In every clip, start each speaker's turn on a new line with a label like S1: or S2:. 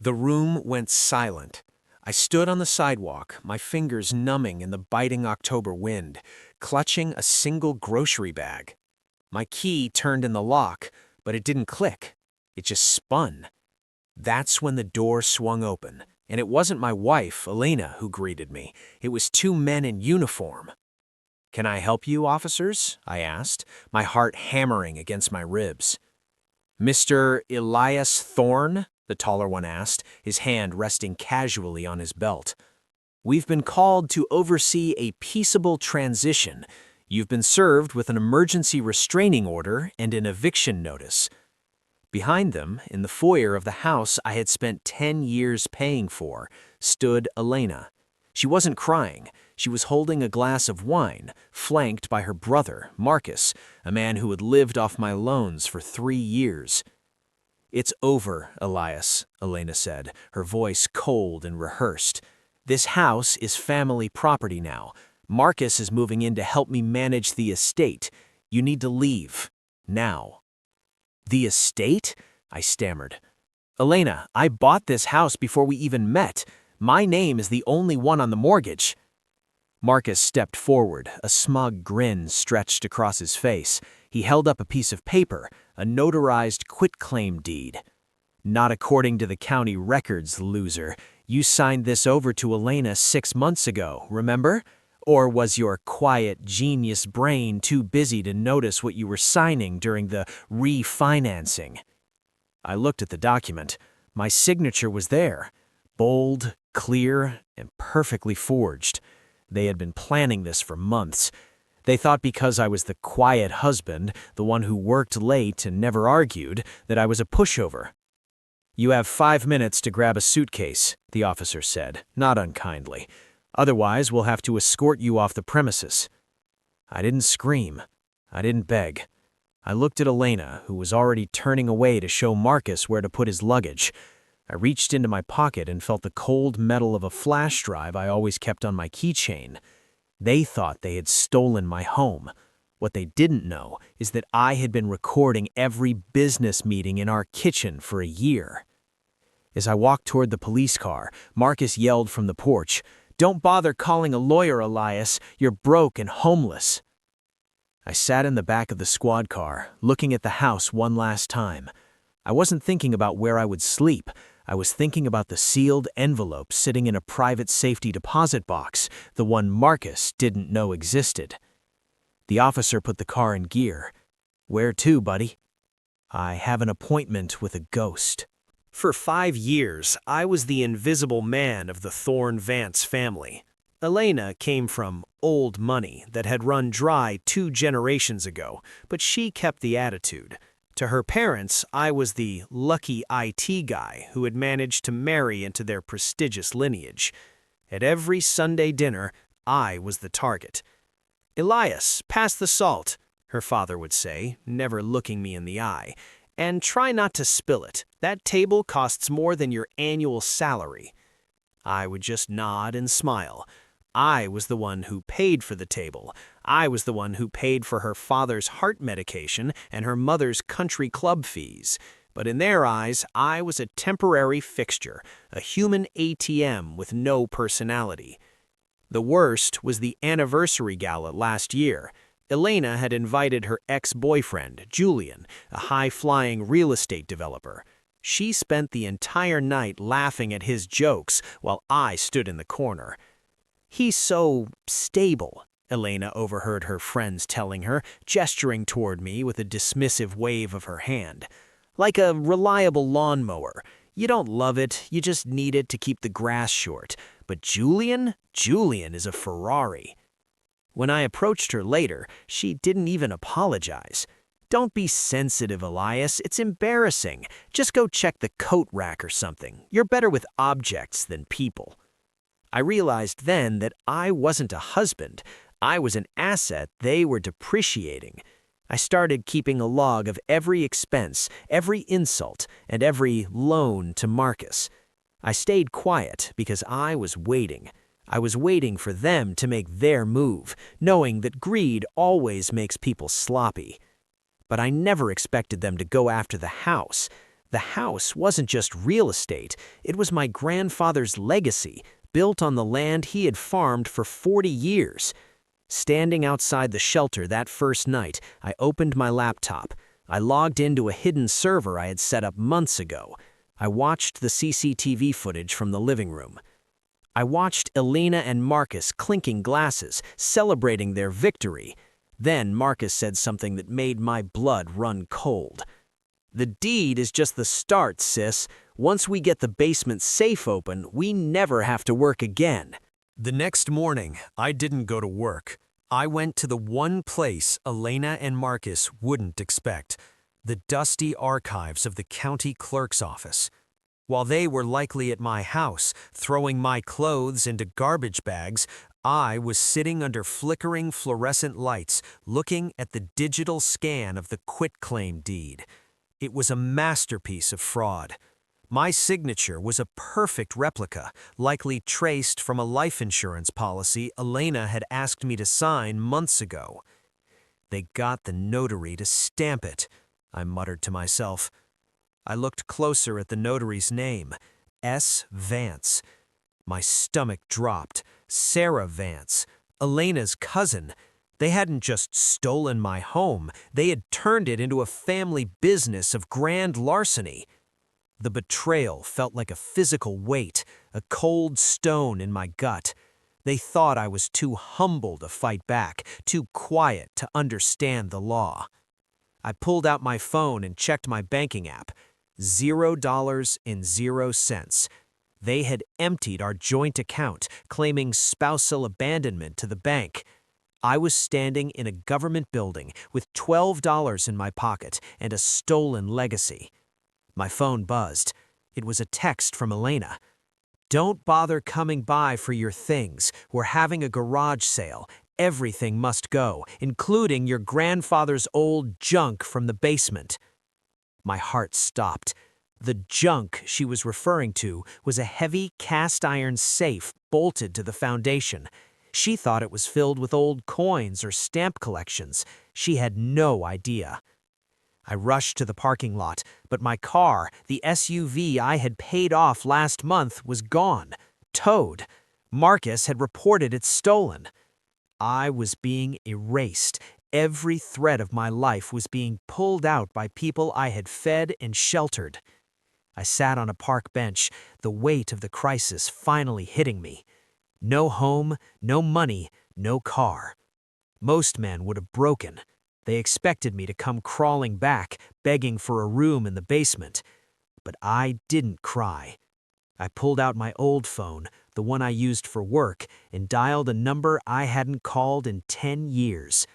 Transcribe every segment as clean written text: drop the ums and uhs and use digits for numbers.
S1: The room went silent. I stood on the sidewalk, my fingers numbing in the biting October wind, clutching a single grocery bag. My key turned in the lock, but it didn't click. It just spun. That's when the door swung open, and it wasn't my wife, Elena, who greeted me. It was two men in uniform. "Can I help you, officers?" I asked, my heart hammering against my ribs. "Mr. Elias Thorne?" the taller one asked, his hand resting casually on his belt. "We've been called to oversee a peaceable transition. You've been served with an emergency restraining order and an eviction notice." Behind them, in the foyer of the house I had spent 10 years paying for, stood Elena. She wasn't crying. She was holding a glass of wine, flanked by her brother, Marcus, a man who had lived off my loans for 3 years. "It's over, Elias," Elena said, her voice cold and rehearsed. "This house is family property now. Marcus is moving in to help me manage the estate. You need to leave. Now." "The estate?" I stammered. "Elena, I bought this house before we even met. My name is the only one on the mortgage." Marcus stepped forward, a smug grin stretched across his face. He held up a piece of paper, a notarized quitclaim deed. "Not according to the county records, loser. You signed this over to Elena 6 months ago, remember? Or was your quiet, genius brain too busy to notice what you were signing during the refinancing?" I looked at the document. My signature was there, bold, clear, and perfectly forged. They had been planning this for months. They thought because I was the quiet husband, the one who worked late and never argued, that I was a pushover. "You have 5 minutes to grab a suitcase," the officer said, not unkindly. "Otherwise, we'll have to escort you off the premises." I didn't scream. I didn't beg. I looked at Elena, who was already turning away to show Marcus where to put his luggage. I reached into my pocket and felt the cold metal of a flash drive I always kept on my keychain. They thought they had stolen my home. What they didn't know is that I had been recording every business meeting in our kitchen for a year. As I walked toward the police car, Marcus yelled from the porch, "Don't bother calling a lawyer, Elias. You're broke and homeless." I sat in the back of the squad car, looking at the house one last time. I wasn't thinking about where I would sleep. I was thinking about the sealed envelope sitting in a private safety deposit box, the one Marcus didn't know existed. The officer put the car in gear. "Where to, buddy?" "I have an appointment with a ghost." For 5 years, I was the invisible man of the Thorne-Vance family. Elena came from old money that had run dry 2 generations ago, but she kept the attitude. To her parents, I was the lucky IT guy who had managed to marry into their prestigious lineage. At every Sunday dinner, I was the target. "Elias, pass the salt," her father would say, never looking me in the eye. "And try not to spill it. That table costs more than your annual salary." I would just nod and smile. I was the one who paid for the table. I was the one who paid for her father's heart medication and her mother's country club fees. But in their eyes, I was a temporary fixture, a human ATM with no personality. The worst was the anniversary gala last year. Elena had invited her ex-boyfriend, Julian, a high-flying real estate developer. She spent the entire night laughing at his jokes while I stood in the corner. "He's so stable," Elena overheard her friends telling her, gesturing toward me with a dismissive wave of her hand. "Like a reliable lawnmower. You don't love it, you just need it to keep the grass short. But Julian is a Ferrari." When I approached her later, she didn't even apologize. "Don't be sensitive, Elias. It's embarrassing. Just go check the coat rack or something. You're better with objects than people." I realized then that I wasn't a husband. I was an asset they were depreciating. I started keeping a log of every expense, every insult, and every loan to Marcus. I stayed quiet because I was waiting. I was waiting for them to make their move, knowing that greed always makes people sloppy. But I never expected them to go after the house. The house wasn't just real estate, it was my grandfather's legacy, built on the land he had farmed for 40 years. Standing outside the shelter that first night, I opened my laptop. I logged into a hidden server I had set up months ago. I watched the CCTV footage from the living room. I watched Elena and Marcus clinking glasses, celebrating their victory. Then Marcus said something that made my blood run cold. "The deed is just the start, sis. Once we get the basement safe open, we never have to work again." The next morning, I didn't go to work. I went to the one place Elena and Marcus wouldn't expect, the dusty archives of the county clerk's office. While they were likely at my house, throwing my clothes into garbage bags, I was sitting under flickering fluorescent lights, looking at the digital scan of the quitclaim deed. It was a masterpiece of fraud. My signature was a perfect replica, likely traced from a life insurance policy Elena had asked me to sign months ago. "They got the notary to stamp it," I muttered to myself. I looked closer at the notary's name, S. Vance. My stomach dropped. Sarah Vance, Elena's cousin. They hadn't just stolen my home, they had turned it into a family business of grand larceny. The betrayal felt like a physical weight, a cold stone in my gut. They thought I was too humble to fight back, too quiet to understand the law. I pulled out my phone and checked my banking app. $0.00. They had emptied our joint account, claiming spousal abandonment to the bank. I was standing in a government building with $12 in my pocket and a stolen legacy. My phone buzzed. It was a text from Elena. "Don't bother coming by for your things. We're having a garage sale. Everything must go, including your grandfather's old junk from the basement." My heart stopped. The junk she was referring to was a heavy cast-iron safe bolted to the foundation. She thought it was filled with old coins or stamp collections. She had no idea. I rushed to the parking lot, but my car, the SUV I had paid off last month, was gone, towed. Marcus had reported it stolen. I was being erased. Every thread of my life was being pulled out by people I had fed and sheltered. I sat on a park bench, the weight of the crisis finally hitting me. No home, no money, no car. Most men would have broken. They expected me to come crawling back, begging for a room in the basement. But I didn't cry. I pulled out my old phone, the one I used for work, and dialed a number I hadn't called in 10 years.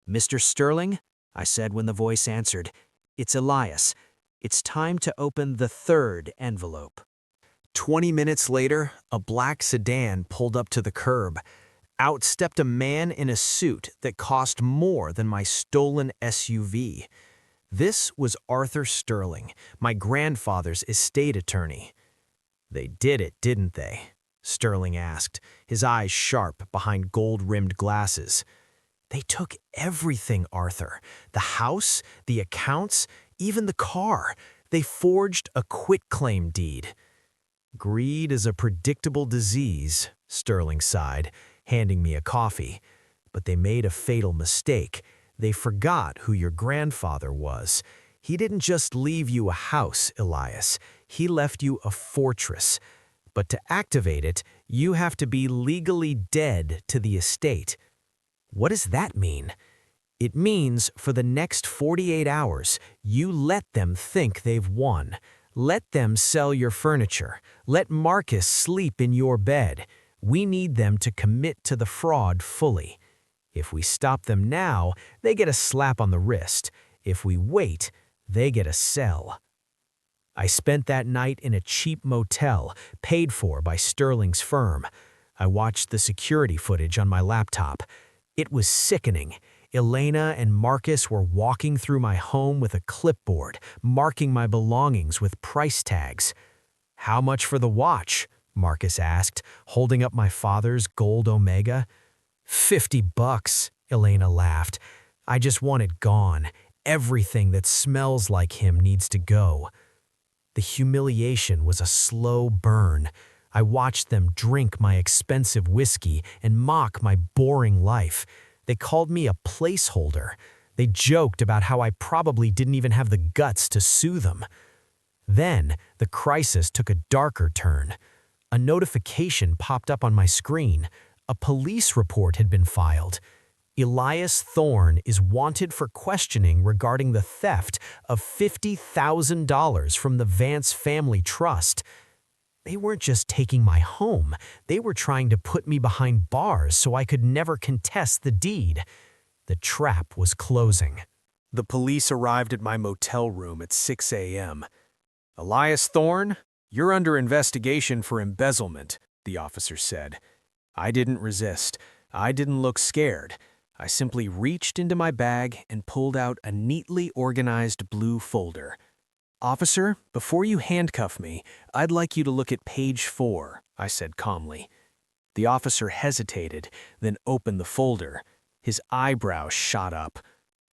S1: "Mr. Sterling?" I said when the voice answered. "It's Elias. It's time to open the third envelope." 20 minutes later, a black sedan pulled up to the curb. Out stepped a man in a suit that cost more than my stolen SUV. This was Arthur Sterling, my grandfather's estate attorney. "They did it, didn't they?" Sterling asked, his eyes sharp behind gold-rimmed glasses. "They took everything, Arthur. The house, the accounts, even the car. They forged a quitclaim deed." "Greed is a predictable disease," Sterling sighed, handing me a coffee. "But they made a fatal mistake. They forgot who your grandfather was. He didn't just leave you a house, Elias. He left you a fortress. But to activate it, you have to be legally dead to the estate." "What does that mean?" "It means for the next 48 hours, you let them think they've won. Let them sell your furniture. Let Marcus sleep in your bed. We need them to commit to the fraud fully. If we stop them now, they get a slap on the wrist. If we wait, they get a cell." I spent that night in a cheap motel, paid for by Sterling's firm. I watched the security footage on my laptop. It was sickening. Elena and Marcus were walking through my home with a clipboard, marking my belongings with price tags. "How much for the watch?" Marcus asked, holding up my father's gold Omega. $50, Elena laughed. "I just want it gone. Everything that smells like him needs to go."
S2: The humiliation was a slow burn. I watched them drink my expensive whiskey and mock my boring life. They called me a placeholder. They joked about how I probably didn't even have the guts to sue them. Then, the crisis took a darker turn. A notification popped up on my screen. A police report had been filed. Elias Thorne is wanted for questioning regarding the theft of $50,000 from the Vance Family Trust. They weren't just taking my home, they were trying to put me behind bars so I could never contest the deed. The trap was closing.
S1: The police arrived at my motel room at 6 a.m. "Elias Thorne, you're under investigation for embezzlement," the officer said. I didn't resist. I didn't look scared. I simply reached into my bag and pulled out a neatly organized blue folder. "Officer, before you handcuff me, I'd like you to look at page 4, I said calmly. The officer hesitated, then opened the folder. His eyebrows shot up.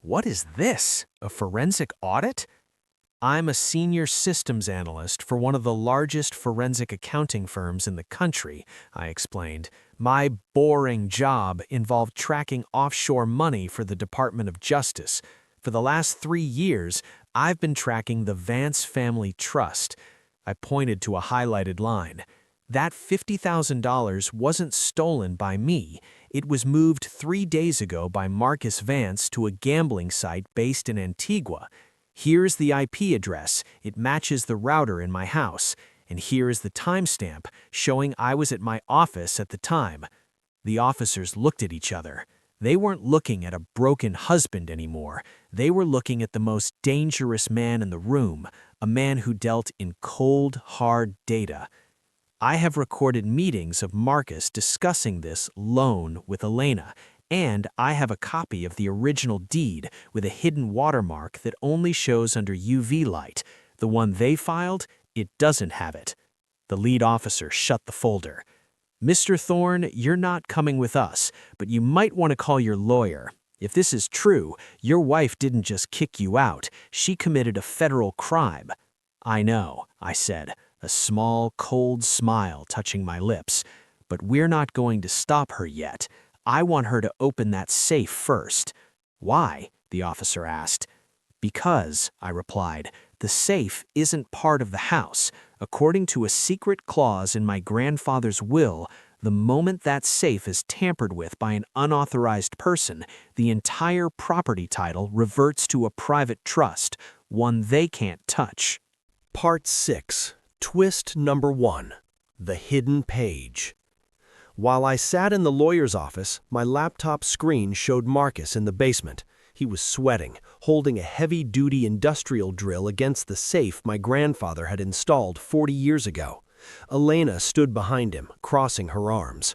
S1: "What is this? A forensic audit?" "I'm a senior systems analyst for one of the largest forensic accounting firms in the country," I explained. "My boring job involved tracking offshore money for the Department of Justice. For the last 3 years, I've been tracking the Vance Family Trust." I pointed to a highlighted line. "That $50,000 wasn't stolen by me. It was moved 3 days ago by Marcus Vance to a gambling site based in Antigua. Here's the IP address. It matches the router in my house. And here is the timestamp showing I was at my office at the time." The officers looked at each other. They weren't looking at a broken husband anymore. They were looking at the most dangerous man in the room, a man who dealt in cold, hard data. I have recorded meetings of Marcus discussing this loan with Elena, and I have a copy of the original deed with a hidden watermark that only shows under UV light. The one they filed, it doesn't have it. The lead officer shut the folder. "Mr. Thorne, you're not coming with us, but you might want to call your lawyer. If this is true, your wife didn't just kick you out, she committed a federal crime." "I know," I said, a small, cold smile touching my lips. "But we're not going to stop her yet. I want her to open that safe first." "Why?" the officer asked. "Because," I replied, "the safe isn't part of the house. According to a secret clause in my grandfather's will, the moment that safe is tampered with by an unauthorized person, the entire property title reverts to a private trust, one they can't touch."
S3: Part 6. Twist number 1. The Hidden Page. While I sat in the lawyer's office, my laptop screen showed Marcus in the basement. He was sweating, holding a heavy-duty industrial drill against the safe my grandfather had installed 40 years ago. Elena stood behind him, crossing her arms.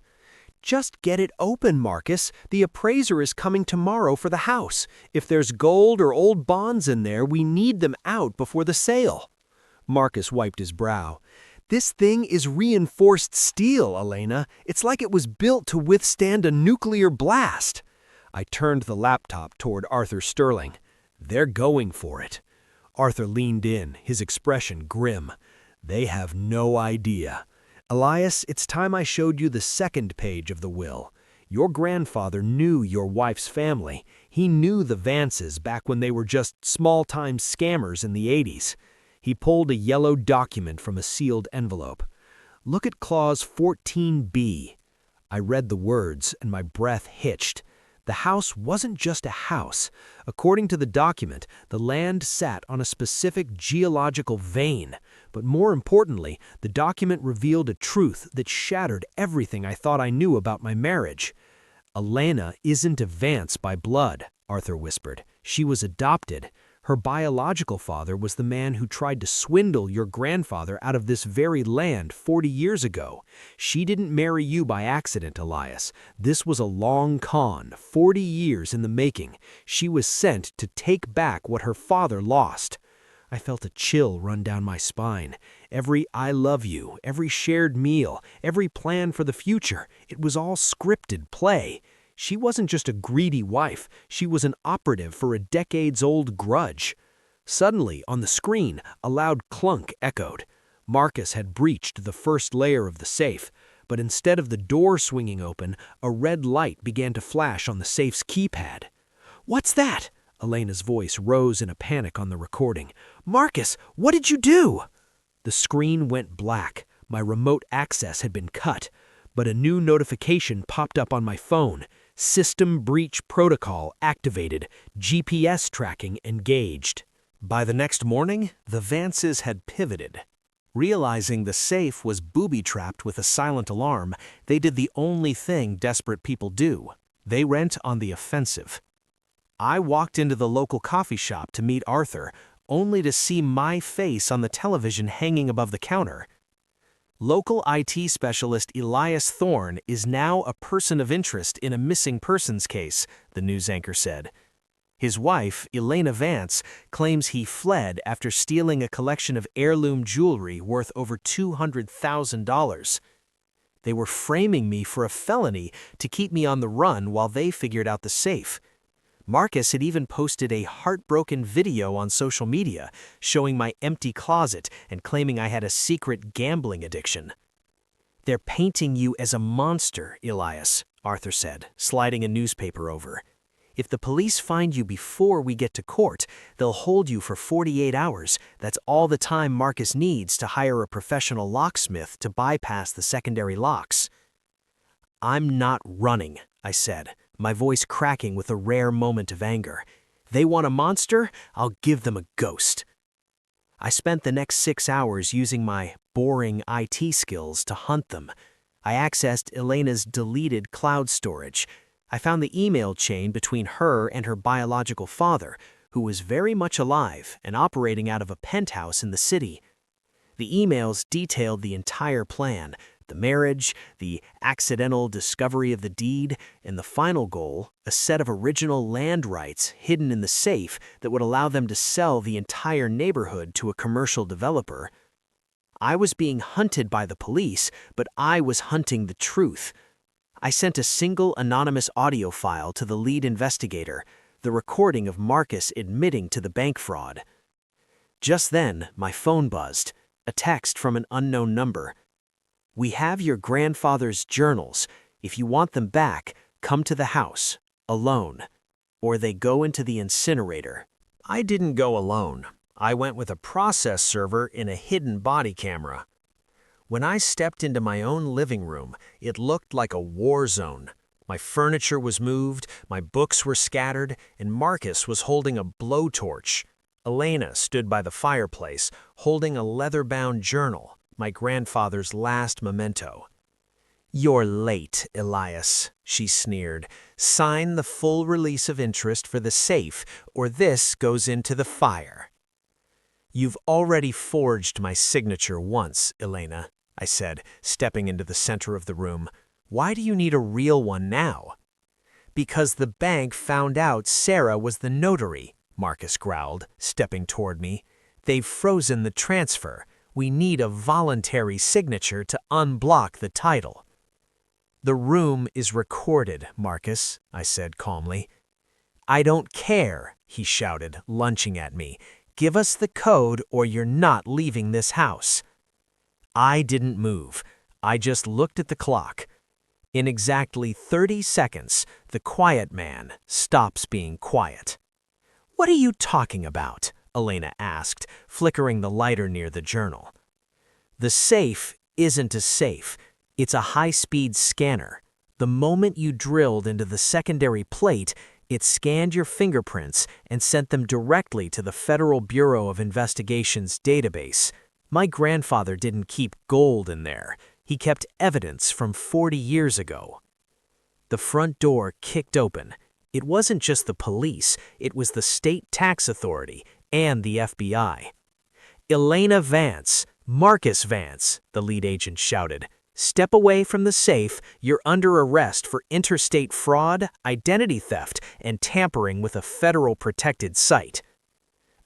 S3: "Just get it open, Marcus. The appraiser is coming tomorrow for the house. If there's gold or old bonds in there, we need them out before the sale." Marcus wiped his brow. "This thing is reinforced steel, Elena. It's like it was built to withstand a nuclear blast." I turned the laptop toward Arthur Sterling. "They're going for it." Arthur leaned in, his expression grim. "They have no idea. Elias, it's time I showed you the second page of the will. Your grandfather knew your wife's family. He knew the Vances back when they were just small-time scammers in the 80s. He pulled a yellow document from a sealed envelope. "Look at clause 14B. I read the words, and my breath hitched. The house wasn't just a house. According to the document, the land sat on a specific geological vein. But more importantly, the document revealed a truth that shattered everything I thought I knew about my marriage. "Elena isn't a Vance by blood," Arthur whispered. "She was adopted. Her biological father was the man who tried to swindle your grandfather out of this very land 40 years ago. She didn't marry you by accident, Elias. This was a long con, 40 years in the making. She was sent to take back what her father lost." I felt a chill run down my spine. Every "I love you," every shared meal, every plan for the future, it was all scripted play. She wasn't just a greedy wife, she was an operative for a decades-old grudge. Suddenly, on the screen, a loud clunk echoed. Marcus had breached the first layer of the safe, but instead of the door swinging open, a red light began to flash on the safe's keypad. "What's that?" Elena's voice rose in a panic on the recording. "Marcus, what did you do?" The screen went black. My remote access had been cut, but a new notification popped up on my phone. System breach protocol activated. GPS tracking engaged.
S1: By the next morning, the Vances had pivoted. Realizing the safe was booby-trapped with a silent alarm, they did the only thing desperate people do. They went on the offensive. I walked into the local coffee shop to meet Arthur, only to see my face on the television hanging above the counter. Local IT specialist Elias Thorne is now a person of interest in a missing persons case, the news anchor said. His wife, Elena Vance, claims he fled after stealing a collection of heirloom jewelry worth over $200,000. They were framing me for a felony to keep me on the run while they figured out the safe. Marcus had even posted a heartbroken video on social media showing my empty closet and claiming I had a secret gambling addiction. "They're painting you as a monster, Elias," Arthur said, sliding a newspaper over. "If the police find you before we get to court, they'll hold you for 48 hours. That's all the time Marcus needs to hire a professional locksmith to bypass the secondary locks." "I'm not running," I said, my voice cracking with a rare moment of anger. "They want a monster? I'll give them a ghost." I spent the next 6 hours using my boring IT skills to hunt them. I accessed Elena's deleted cloud storage. I found the email chain between her and her biological father, who was very much alive and operating out of a penthouse in the city. The emails detailed the entire plan: the marriage, the accidental discovery of the deed, and the final goal, a set of original land rights hidden in the safe that would allow them to sell the entire neighborhood to a commercial developer. I was being hunted by the police, but I was hunting the truth. I sent a single anonymous audio file to the lead investigator, the recording of Marcus admitting to the bank fraud. Just then, my phone buzzed, a text from an unknown number. "We have your grandfather's journals. If you want them back, come to the house, alone, or they go into the incinerator." I didn't go alone. I went with a process server in a hidden body camera. When I stepped into my own living room, it looked like a war zone. My furniture was moved, my books were scattered, and Marcus was holding a blowtorch. Elena stood by the fireplace, holding a leather-bound journal, my grandfather's last memento. "You're late, Elias," she sneered. "Sign the full release of interest for the safe, or this goes into the fire." "You've already forged my signature once, Elena," I said, stepping into the center of the room. "Why do you need a real one now?" "Because the bank found out Sarah was the notary," Marcus growled, stepping toward me. "They've frozen the transfer. We need a voluntary signature to unblock the title." "The room is recorded, Marcus," I said calmly. "I don't care," he shouted, lunching at me. "Give us the code or you're not leaving this house." I didn't move. I just looked at the clock. In exactly 30 seconds, the quiet man stops being quiet. "What are you talking about?" Elena asked, flickering the lighter near the journal. "The safe isn't a safe. It's a high-speed scanner. The moment you drilled into the secondary plate, it scanned your fingerprints and sent them directly to the Federal Bureau of Investigation's database. My grandfather didn't keep gold in there. He kept evidence from 40 years ago." The front door kicked open. It wasn't just the police, it was the state tax authority and the FBI. "Elena Vance, Marcus Vance," the lead agent shouted. "Step away from the safe. You're under arrest for interstate fraud, identity theft, and tampering with a federal protected site."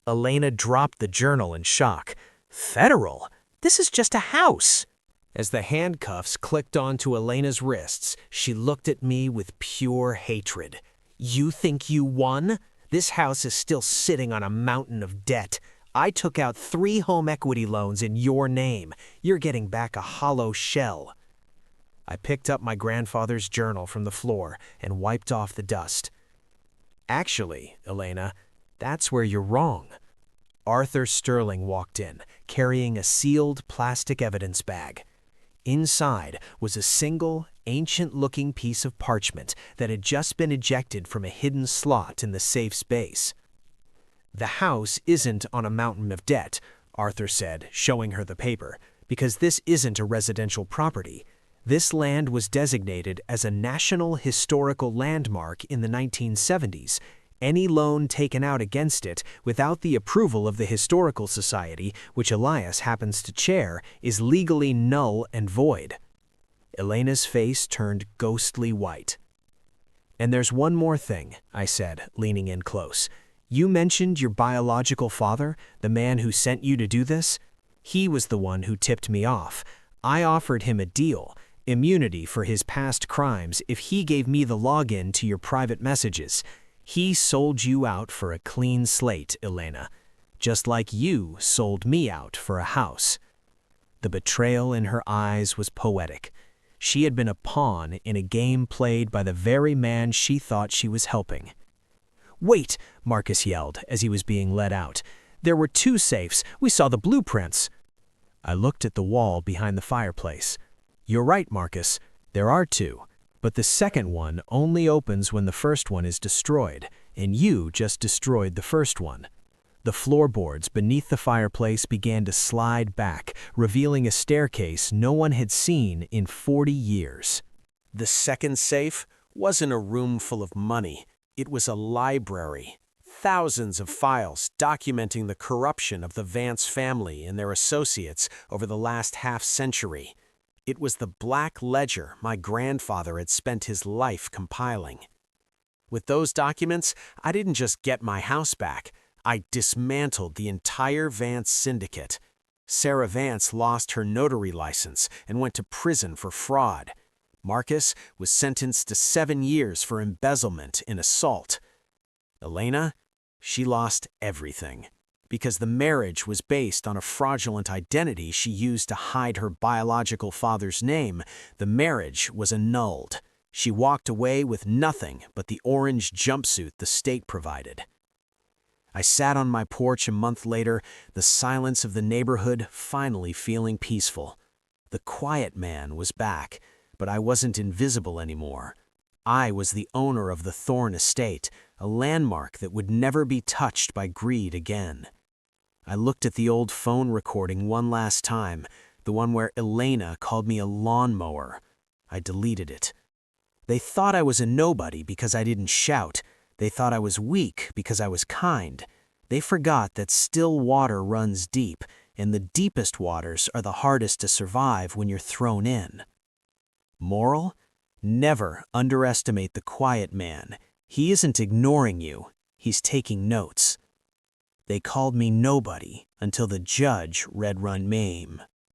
S1: Elena dropped the journal in shock. "Federal? This is just a house." As the handcuffs clicked onto Elena's wrists, she looked at me with pure hatred. "You think you won? This house is still sitting on a mountain of debt. I took out 3 home equity loans in your name. You're getting back a hollow shell." I picked up my grandfather's journal from the floor and wiped off the dust. "Actually, Elena, that's where you're wrong." Arthur Sterling walked in, carrying a sealed plastic evidence bag. Inside was a single, ancient-looking piece of parchment that had just been ejected from a hidden slot in the safe's base. "The house isn't on a mountain of debt," Arthur said, showing her the paper, "because this isn't a residential property. This land was designated as a National Historical Landmark in the 1970s. Any loan taken out against it without the approval of the Historical Society, which Elias happens to chair, is legally null and void." Elena's face turned ghostly white. "And there's one more thing," I said, leaning in close. "You mentioned your biological father, the man who sent you to do this. He was the one who tipped me off. I offered him a deal, immunity for his past crimes, if he gave me the login to your private messages. He sold you out for a clean slate, Elena, just like you sold me out for a house." The betrayal in her eyes was poetic. She had been a pawn in a game played by the very man she thought she was helping. "Wait!" Marcus yelled as he was being led out. "There were 2 safes. We saw the blueprints." I looked at the wall behind the fireplace. "You're right, Marcus. There are 2. But the second one only opens when the first one is destroyed, and you just destroyed the first one." The floorboards beneath the fireplace began to slide back, revealing a staircase no one had seen in 40 years. The second safe wasn't a room full of money. It was a library. Thousands of files documenting the corruption of the Vance family and their associates over the last half-century. It was the black ledger my grandfather had spent his life compiling. With those documents, I didn't just get my house back. I dismantled the entire Vance syndicate. Sarah Vance lost her notary license and went to prison for fraud. Marcus was sentenced to 7 years for embezzlement and assault. Elena, she lost everything. Because the marriage was based on a fraudulent identity she used to hide her biological father's name, the marriage was annulled. She walked away with nothing but the orange jumpsuit the state provided. I sat on my porch a month later, the silence of the neighborhood finally feeling peaceful. The quiet man was back, but I wasn't invisible anymore. I was the owner of the Thorne estate, a landmark that would never be touched by greed again. I looked at the old phone recording one last time, the one where Elena called me a lawnmower. I deleted it. They thought I was a nobody because I didn't shout. They thought I was weak because I was kind. They forgot that still water runs deep, and the deepest waters are the hardest to survive when you're thrown in. Moral? Never underestimate the quiet man. He isn't ignoring you. He's taking notes. They called me nobody until the judge read my name.